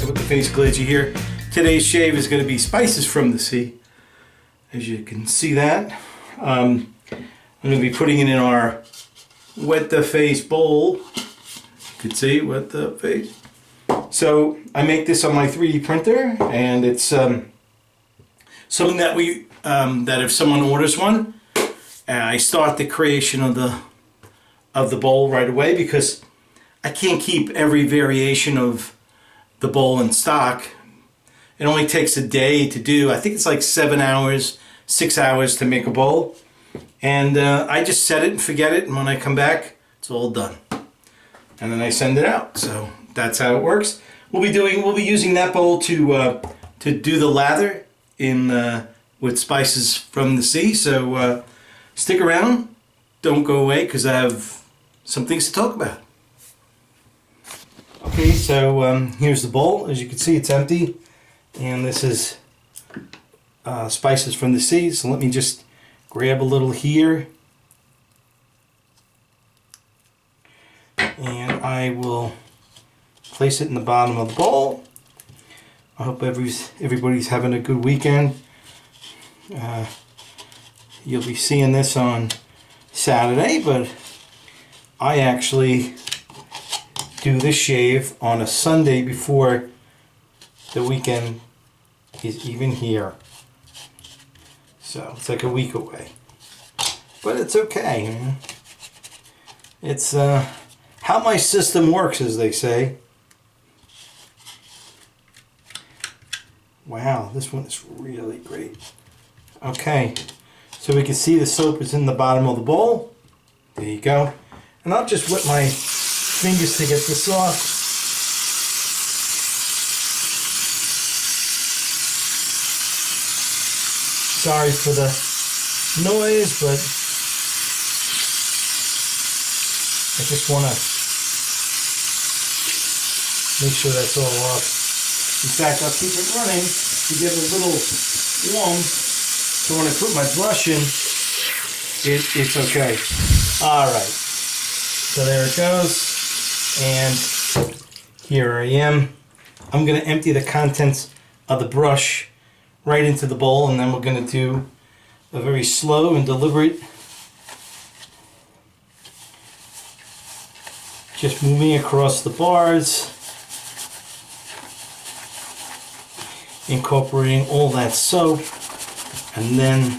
with the face. Glad you're here. Today's shave is going to be spices from the sea. As you can see that. I'm going to be putting it in our wet the face bowl. You can see wet the face. So I make this on my 3D printer, and it's something that that if someone orders one, I start the creation of the bowl right away, because I can't keep every variation of the bowl in stock. It only takes a day to do. I think it's like 7 hours, 6 hours to make a bowl. And I just set it and forget it, and when I come back, it's all done. And then I send it out. So that's how it works. We'll be using that bowl to do the lather in with spices from the sea. So stick around, don't go away, because I have some things to talk about. Okay, so here's the bowl. As you can see, it's empty, and this is spices from the sea. So let me just grab a little here, and I will place it in the bottom of the bowl. I hope everybody's having a good weekend. You'll be seeing this on Saturday, but I actually do this shave on a Sunday before the weekend is even here. So it's like a week away. But it's okay, man. It's how my system works, as they say. Wow, this one is really great. Okay, so we can see the soap is in the bottom of the bowl. There you go. And I'll just whip my fingers to get this off. Sorry for the noise, but I just want to make sure that's all off. In fact, I'll keep it running to get a little warm, so when I put my brush in, it's okay. Alright, so there it goes. And here I am. I'm going to empty the contents of the brush right into the bowl, and then we're going to do a very slow and deliberate, just moving across the bars, incorporating all that soap, and then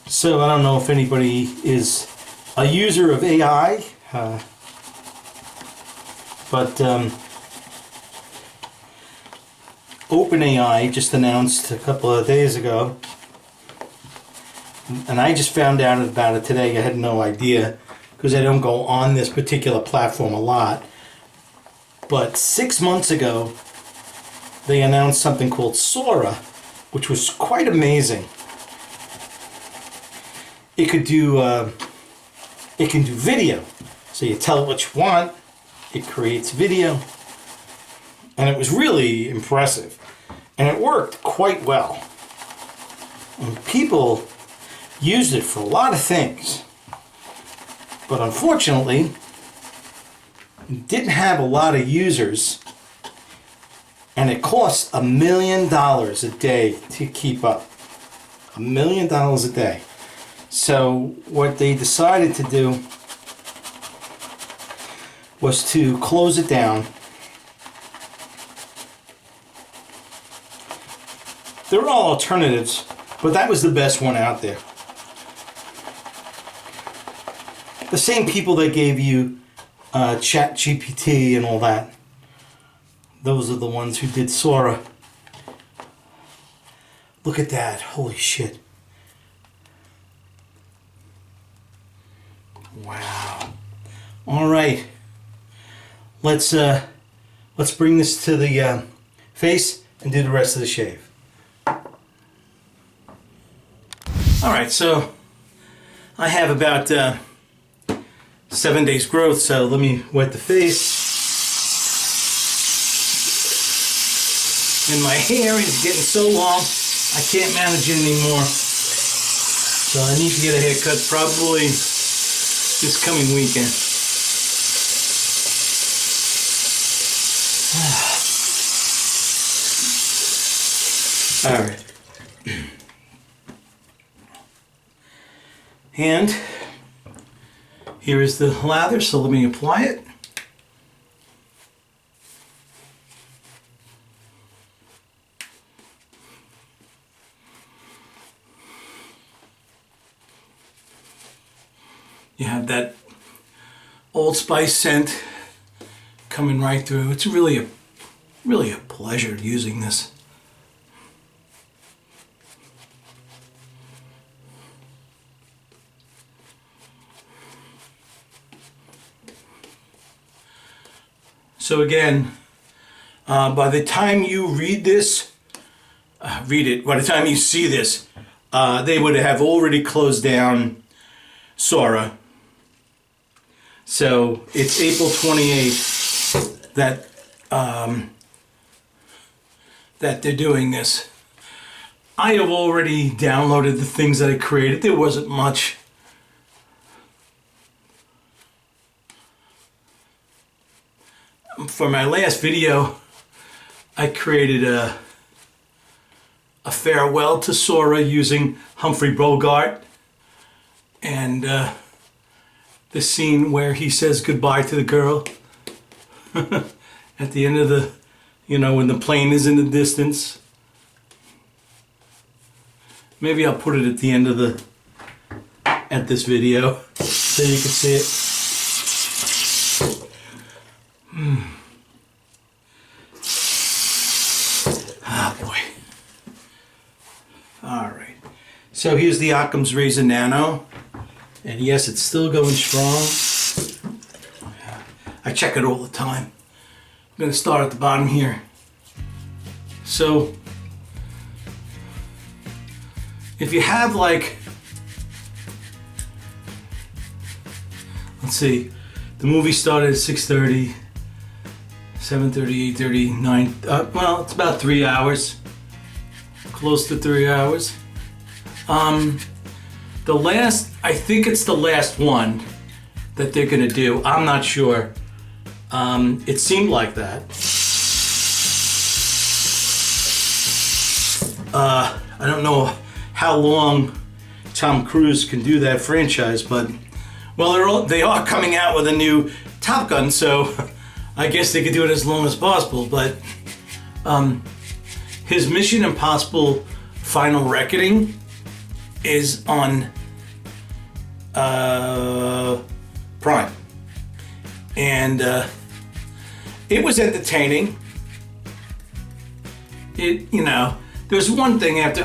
so I don't know if anybody is a user of AI, but OpenAI just announced a couple of days ago, and I just found out about it today. I had no idea, because I don't go on this particular platform a lot. But 6 months ago, they announced something called Sora, which was quite amazing. It can do video. So you tell it what you want, it creates video, and it was really impressive, and it worked quite well. And people used it for a lot of things, but unfortunately, it didn't have a lot of users, and it costs $1 million a day to keep up. $1 million a day. So what they decided to do was to close it down. There are all alternatives, but that was the best one out there. The same people that gave you ChatGPT and all that, those are the ones who did Sora. Look at that, holy shit. Wow. All right. Let's bring this to the face and do the rest of the shave. All right, so I have about 7 days growth, so let me wet the face. and my hair is getting so long I can't manage it anymore. So I need to get a haircut probably this coming weekend. All right. And here is the lather, so let me apply it. You have that Old Spice scent coming right through. It's really a pleasure using this. So again, by the time you read this, by the time you see this, they would have already closed down Sora. So it's April 28th that that they're doing this. I have already downloaded the things that I created. There wasn't much. For my last video, I created a farewell to Sora using Humphrey Bogart, and the scene where he says goodbye to the girl at the end of the, when the plane is in the distance. Maybe I'll put it at the end of this video so you can see it. Ah, boy. All right. So here's the Occam's Razor Nano. And yes, it's still going strong. I check it all the time. I'm going to start at the bottom here. So, if you have like, let's see, the movie started at 6:30, 7:30, 8:30, 9, well, it's about 3 hours. Close to 3 hours. I think it's the last one that they're gonna do. I'm not sure. It seemed like that. I don't know how long Tom Cruise can do that franchise, but well, they are coming out with a new Top Gun, so I guess they could do it as long as possible. But his Mission Impossible Final Reckoning is on Prime, and it was entertaining. There's one thing after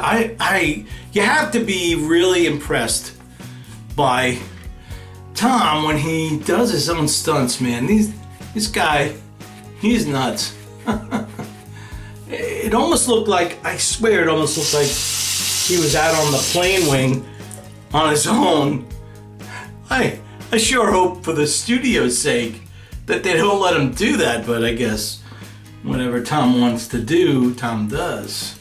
you have to be really impressed by Tom when he does his own stunts, man. This guy, he's nuts. It almost looked like, I swear it almost looked like he was out on the plane wing on his own. I sure hope for the studio's sake that they don't let him do that, but I guess whatever Tom wants to do, Tom does.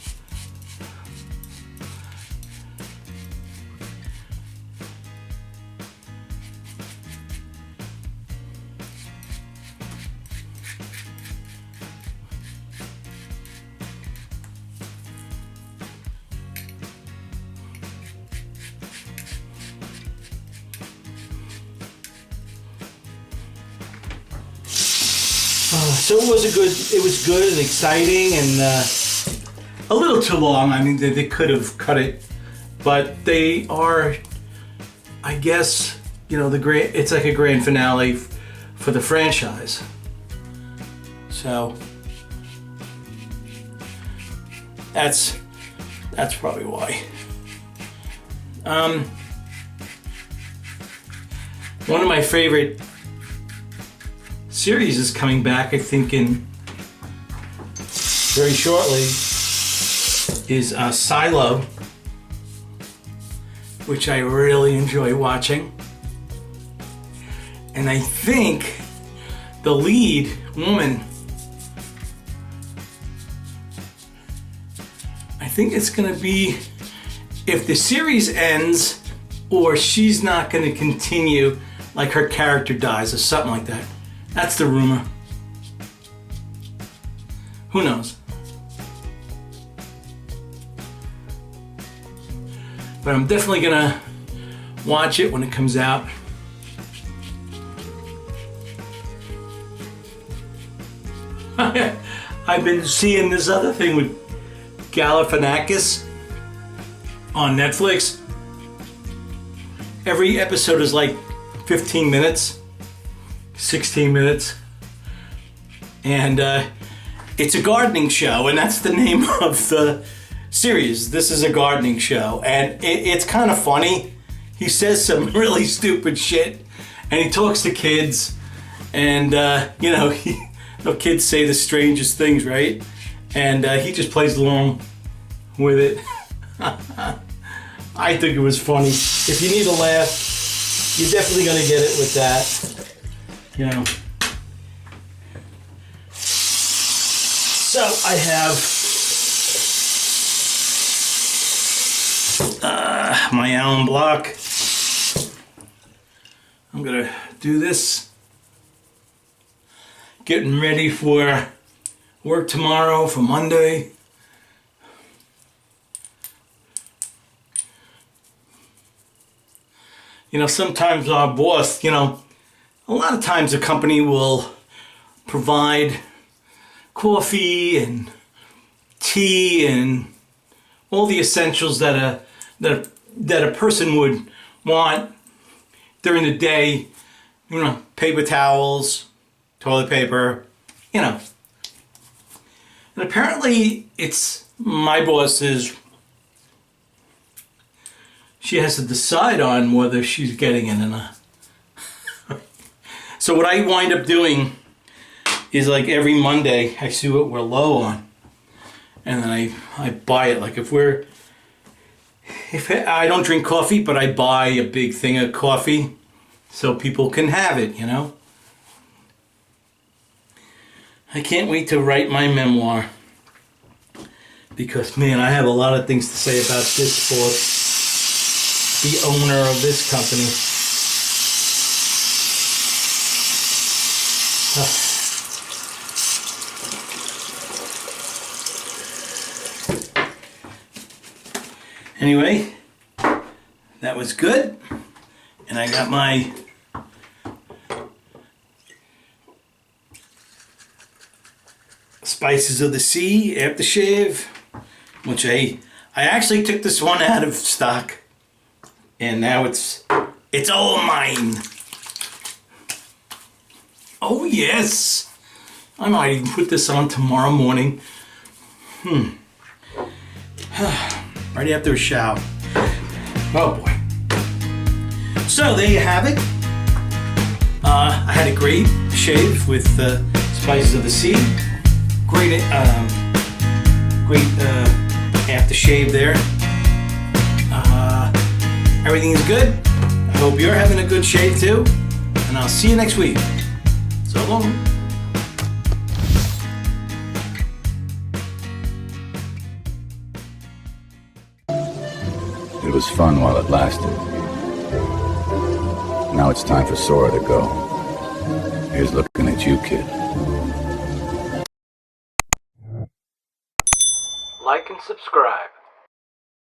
So it was good and exciting, and a little too long. I mean, they could have cut it, but they are, I guess, it's like a grand finale for the franchise. So that's probably why. One of my favorite series is coming back, I think, in very shortly, is Silo, which I really enjoy watching. And I think the lead woman think it's gonna be if the series ends or she's not gonna continue, like her character dies or something like that. That's the rumor. Who knows? But I'm definitely gonna watch it when it comes out. I've been seeing this other thing with Galifianakis on Netflix. Every episode is like 15 minutes, 16 minutes. And it's a gardening show, and that's the name of the series. This is a gardening show, and it's kind of funny. He says some really stupid shit, and he talks to kids, and you know, kids say the strangest things, right? And he just plays along with it. I think it was funny. If you need a laugh, you're definitely gonna get it with that, you know. So I have my alum block. I'm gonna do this. Getting ready for work tomorrow, for Monday. You know, sometimes our boss, you know, a lot of times a company will provide coffee and tea and all the essentials that a person would want during the day. You know, paper towels, toilet paper, you know. And apparently it's my boss's. She has to decide on whether she's getting it or not. So what I wind up doing is, like, every Monday I see what we're low on, and then I buy it. Like if I don't drink coffee, but I buy a big thing of coffee so people can have it, you know. I can't wait to write my memoir, because man, I have a lot of things to say about this boss, the owner of this company. Anyway, that was good. And I got my Spices of the Sea aftershave, which I actually took this one out of stock, and now it's all mine. Oh yes, I might even put this on tomorrow morning. Right after a shower. Oh boy. So there you have it. I had a great shave with Spices of the Sea. Great aftershave there. Everything is good. I hope you're having a good shave too. And I'll see you next week. So long. It was fun while it lasted. Now it's time for Sora to go. Here's looking at you, kid. Like and subscribe.